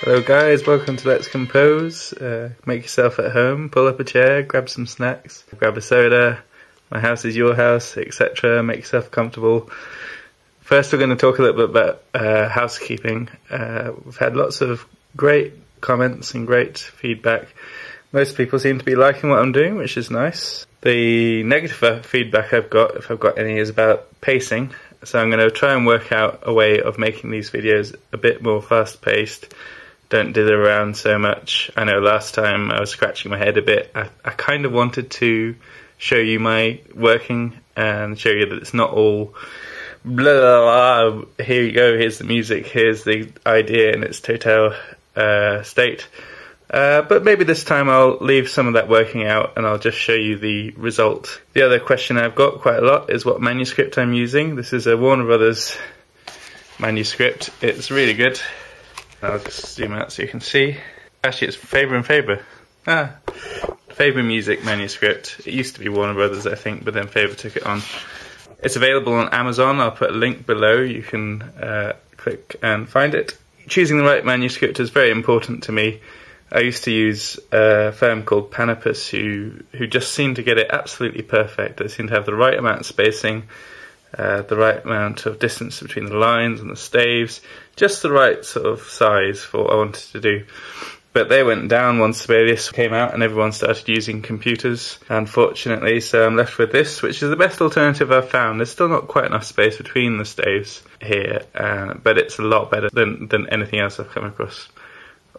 Hello guys, welcome to Let's Compose. Make yourself at home, pull up a chair, grab some snacks, grab a soda, my house is your house, etc. Make yourself comfortable. First we're going to talk a little bit about housekeeping. We've had lots of great comments and great feedback. Most people seem to be liking what I'm doing, which is nice. The negative feedback I've got, if I've got any, is about pacing. So I'm going to try and work out a way of making these videos a bit more fast-paced. Don't dither around so much. I know last time I was scratching my head a bit. I kind of wanted to show you my working and show you that it's not all blah, blah, blah. Here you go, here's the music, here's the idea in its total state. But maybe this time I'll leave some of that working out and I'll just show you the result. The other question I've got quite a lot is what manuscript I'm using. This is a Warner Brothers manuscript. It's really good. I'll just zoom out so you can see. Actually, it's Faber and Faber. Faber Music manuscript. It used to be Warner Brothers, I think, but then Faber took it on. It's available on Amazon. I'll put a link below. You can click and find it. Choosing the right manuscript is very important to me. I used to use a firm called Panopus who just seemed to get it absolutely perfect. They seemed to have the right amount of spacing, the right amount of distance between the lines and the staves, just the right sort of size for what I wanted to do. But they went down once Sibelius came out and everyone started using computers, unfortunately, so I'm left with this, which is the best alternative I've found. There's still not quite enough space between the staves here, but it's a lot better than anything else I've come across.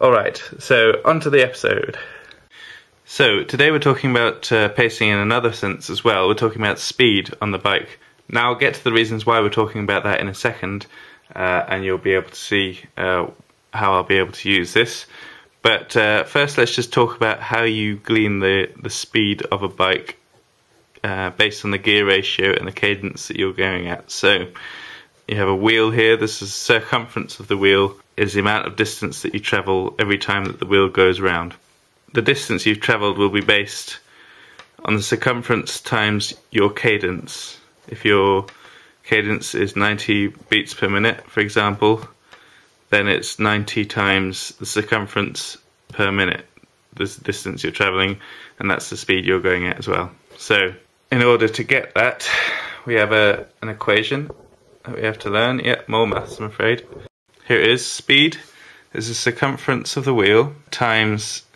Alright, so on to the episode. So today we're talking about pacing in another sense as well. We're talking about speed on the bike. Now I'll get to the reasons why we're talking about that in a second, and you'll be able to see how I'll be able to use this. But first let's just talk about how you glean the speed of a bike based on the gear ratio and the cadence that you're going at. So you have a wheel here. This is the circumference of the wheel, is the amount of distance that you travel every time that the wheel goes round. The distance you've travelled will be based on the circumference times your cadence. If your cadence is 90 beats per minute, for example, then it's 90 times the circumference per minute, the distance you're travelling, and that's the speed you're going at as well. So in order to get that, we have an equation that we have to learn. Yeah, more maths, I'm afraid. Here it is. Speed is the circumference of the wheel times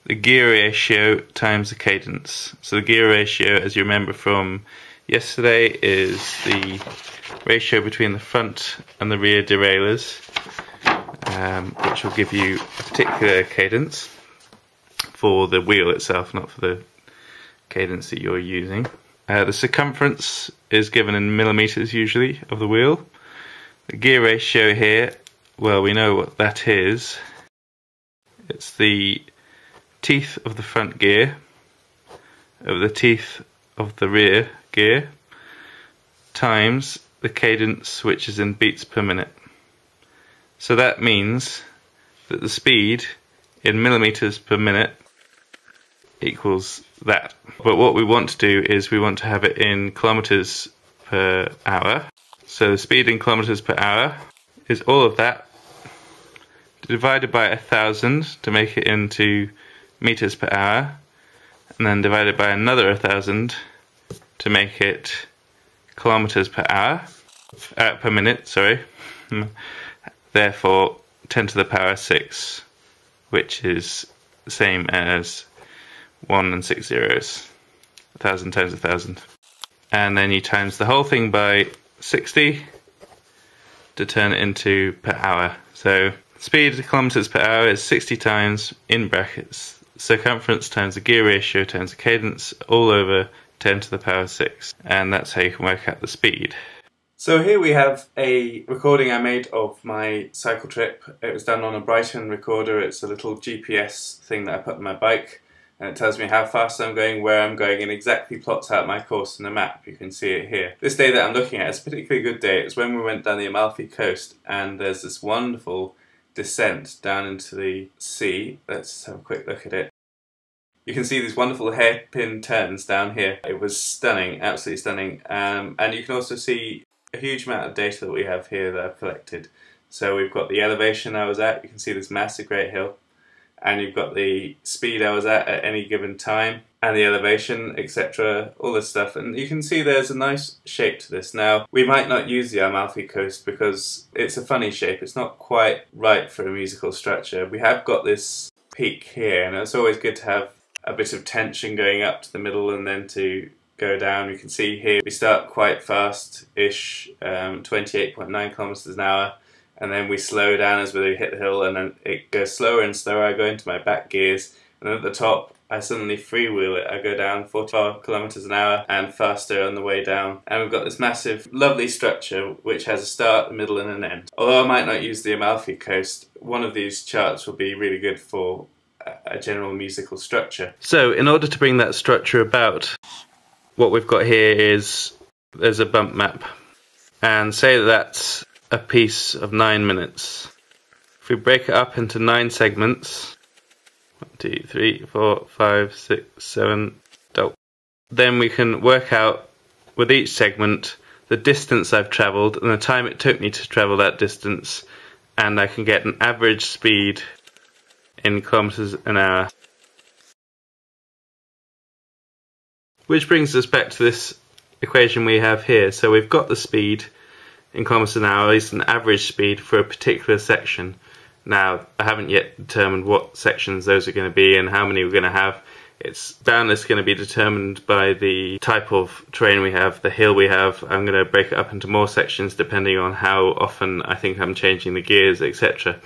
the gear ratio times the cadence. So the gear ratio, as you remember from yesterday, is the ratio between the front and the rear derailleurs, which will give you a particular cadence for the wheel itself, not for the cadence that you're using. The circumference is given in millimeters usually of the wheel. The gear ratio here, well, we know what that is. It's the teeth of the front gear over the teeth of the rear gear times the cadence, which is in beats per minute. So that means that the speed in millimeters per minute equals that. But what we want to do is we want to have it in kilometers per hour. So the speed in kilometers per hour is all of that divided by 1,000 to make it into meters per hour, and then divided by another 1,000 to make it kilometers per hour, per minute, sorry. Therefore 10 to the power 6, which is the same as 1 and 6 zeros, 1,000 times 1,000. And then you times the whole thing by 60 to turn it into per hour. So speed kilometers per hour is 60 times, in brackets, circumference times the gear ratio times the cadence, all over 10 to the power 6. And that's how you can work out the speed. So here we have a recording I made of my cycle trip. It was done on a Brighton recorder. It's a little GPS thing that I put on my bike, and it tells me how fast I'm going, where I'm going, and exactly plots out my course on a map. You can see it here. This day that I'm looking at is a particularly good day. It's when we went down the Amalfi Coast, and there's this wonderful descent down into the sea. Let's have a quick look at it. You can see these wonderful hairpin turns down here. It was stunning, absolutely stunning. And you can also see a huge amount of data that we have here that I've collected. So we've got the elevation I was at, you can see this massive great hill, and you've got the speed I was at any given time, and the elevation, etc., all this stuff. And you can see there's a nice shape to this. Now, we might not use the Amalfi Coast because it's a funny shape. It's not quite right for a musical structure. We have got this peak here, and it's always good to have a bit of tension going up to the middle and then to go down. You can see here we start quite fast-ish, 28.9 kilometers an hour, and then we slow down as we hit the hill, and then it goes slower and slower. I go into my back gears, and then at the top I suddenly freewheel it. I go down 45 kilometers an hour and faster on the way down. And we've got this massive, lovely structure which has a start, a middle and an end. Although I might not use the Amalfi Coast, one of these charts will be really good for a general musical structure. So in order to bring that structure about, what we've got here is there's a bump map. And say that that's a piece of 9 minutes. If we break it up into 9 segments, 1, 2, 3, 4, 5, 6, 7, then we can work out with each segment the distance I've travelled and the time it took me to travel that distance, and I can get an average speed in kilometers an hour. Which brings us back to this equation we have here. So we've got the speed in kilometers an hour, at least an average speed for a particular section. Now, I haven't yet determined what sections those are going to be and how many we're going to have. It's doubtless going to be determined by the type of terrain we have, the hill we have. I'm going to break it up into more sections depending on how often I think I'm changing the gears, etc.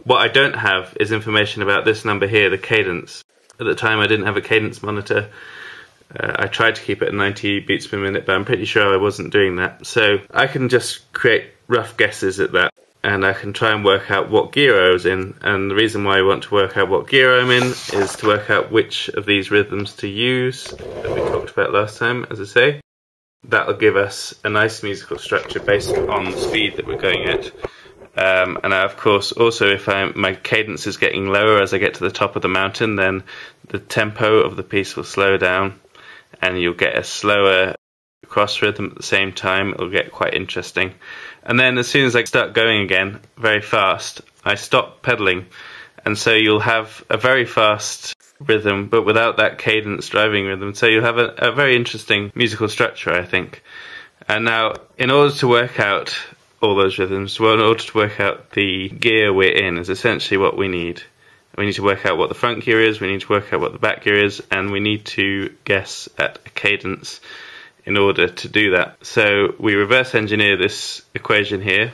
What I don't have is information about this number here, the cadence. At the time I didn't have a cadence monitor. I tried to keep it at 90 beats per minute, but I'm pretty sure I wasn't doing that. So I can just create rough guesses at that, and I can try and work out what gear I was in. And the reason why I want to work out what gear I'm in is to work out which of these rhythms to use that we talked about last time, as I say. That'll give us a nice musical structure based on the speed that we're going at. And of course, also if my cadence is getting lower as I get to the top of the mountain, then the tempo of the piece will slow down, and you'll get a slower cross rhythm at the same time. It'll get quite interesting. And then as soon as I start going again very fast, I stop pedaling, and so you'll have a very fast rhythm but without that cadence driving rhythm. So you'll have a very interesting musical structure, I think. And now, in order to work out all those rhythms, well, in order to work out the gear we're in is essentially what we need. We need to work out what the front gear is, we need to work out what the back gear is, and we need to guess at a cadence in order to do that. So we reverse engineer this equation here.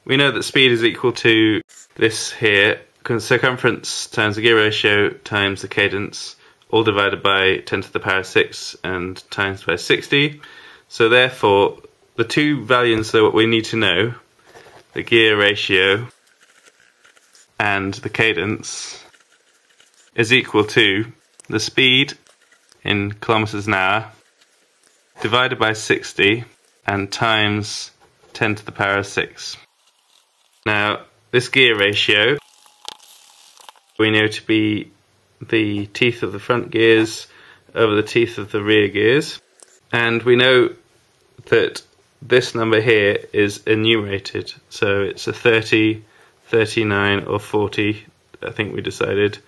We know that speed is equal to this here, circumference times the gear ratio times the cadence, all divided by 10 to the power 6 and times by 60. So therefore, the two values that we need to know, the gear ratio and the cadence, is equal to the speed in kilometers an hour divided by 60 and times 10 to the power 6. Now, this gear ratio we know to be the teeth of the front gears over the teeth of the rear gears, and we know that this number here is enumerated, so it's a 30, 39 or 40, I think we decided,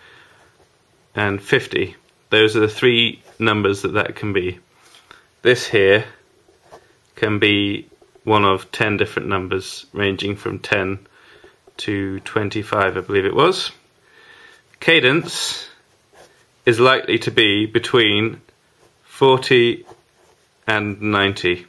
and 50. Those are the three numbers that can be. This here can be one of 10 different numbers ranging from 10 to 25, I believe it was. Cadence is likely to be between 40 and 90.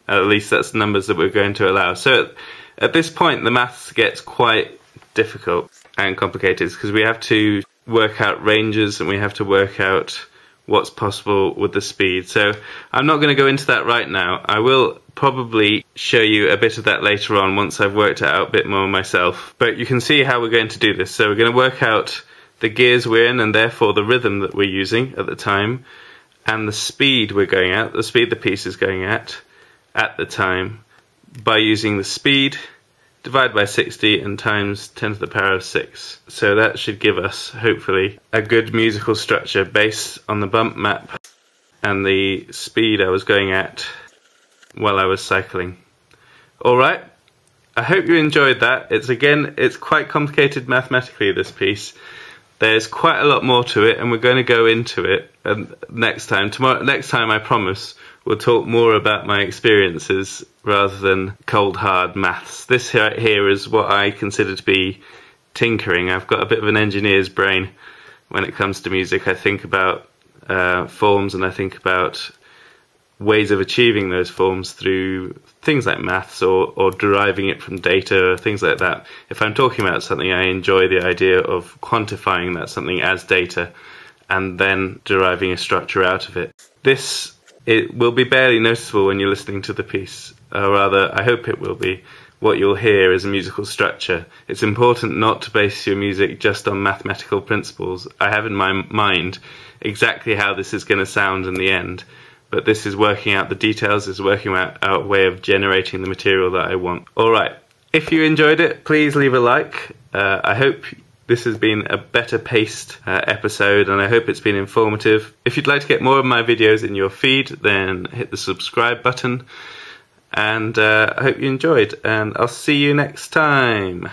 At least that's the numbers that we're going to allow. So at this point the maths gets quite difficult and complicated because we have to work out ranges and we have to work out what's possible with the speed. So I'm not going to go into that right now. I will probably show you a bit of that later on once I've worked it out a bit more myself. But you can see how we're going to do this. So we're going to work out the gears we're in and therefore the rhythm that we're using at the time and the speed we're going at, the speed the piece is going at the time, by using the speed divided by 60 and times 10 to the power of 6. So that should give us, hopefully, a good musical structure based on the bump map and the speed I was going at while I was cycling. Alright, I hope you enjoyed that. It's quite complicated mathematically, this piece. There's quite a lot more to it, and we're going to go into it next time. Next time, I promise, we'll talk more about my experiences rather than cold hard maths. This here is what I consider to be tinkering. I've got a bit of an engineer's brain when it comes to music. I think about forms, and I think about ways of achieving those forms through things like maths or deriving it from data, or things like that. If I'm talking about something, I enjoy the idea of quantifying that something as data and then deriving a structure out of it. It will be barely noticeable when you're listening to the piece, or rather, I hope it will be. What you'll hear is a musical structure. It's important not to base your music just on mathematical principles. I have in my mind exactly how this is going to sound in the end, but this is working out the details, is working out a way of generating the material that I want. Alright, if you enjoyed it, please leave a like. I hope this has been a better paced episode, and I hope it's been informative. If you'd like to get more of my videos in your feed, then hit the subscribe button. And I hope you enjoyed, and I'll see you next time.